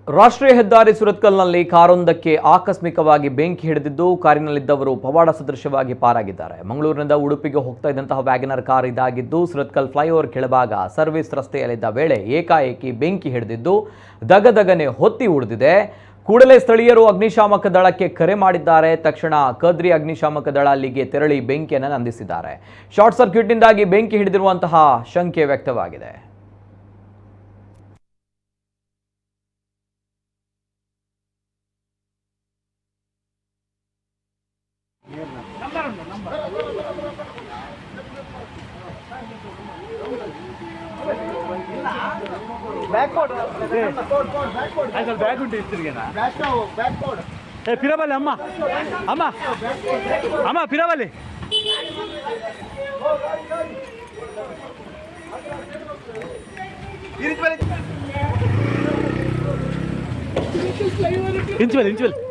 ರಾಷ್ಟ್ರೀಯ ಹೆದ್ದಾರಿ ಸುರತ್ಕಲ್ನಲ್ಲಿ ಕಾರೊಂದಕ್ಕೆ ಆಕಸ್ಮಿಕವಾಗಿ ಬೆಂಕಿ ಹಿಡಿದಿದ್ದು ಕಾರಿನಲ್ಲಿದ್ದವರು ಪವಾಡ ಸದೃಶವಾಗಿ ಪಾರಾಗಿದ್ದಾರೆ. ಮಂಗಳೂರಿನಿಂದ ಉಡುಪಿಗೆ ಹೋಗ್ತಾ ಇದ್ದಂತಹ ವ್ಯಾಗನರ್ ಕಾರ್ ಇದಾಗಿದ್ದು ಸುರತ್ಕಲ್ ಫ್ಲೈಓವರ್ ಕೆಳಭಾಗ ಸರ್ವಿಸ್ ರಸ್ತೆಯಲ್ಲಿದ್ದ ವೇಳೆ ಏಕಾಏಕಿ ಬೆಂಕಿ ಹಿಡಿದಿದ್ದು ದಗದಗನೆ ಹೊತ್ತಿ ಉಳಿದಿದೆ. ಕೂಡಲೇ ಸ್ಥಳೀಯರು ಅಗ್ನಿಶಾಮಕ ದಳಕ್ಕೆ ಕರೆ ಮಾಡಿದ್ದಾರೆ. ತಕ್ಷಣ ಕದ್ರಿ ಅಗ್ನಿಶಾಮಕ ದಳ ಅಲ್ಲಿಗೆ ತೆರಳಿ ಬೆಂಕಿಯನ್ನು ನಂದಿಸಿದ್ದಾರೆ. ಶಾರ್ಟ್ ಸರ್ಕ್ಯೂಟ್ನಿಂದಾಗಿ ಬೆಂಕಿ ಹಿಡಿದಿರುವಂತಹ ಶಂಕೆ ವ್ಯಕ್ತವಾಗಿದೆ. फिराबले अम्मा अम्मा अम्मा फिराबले इंचवल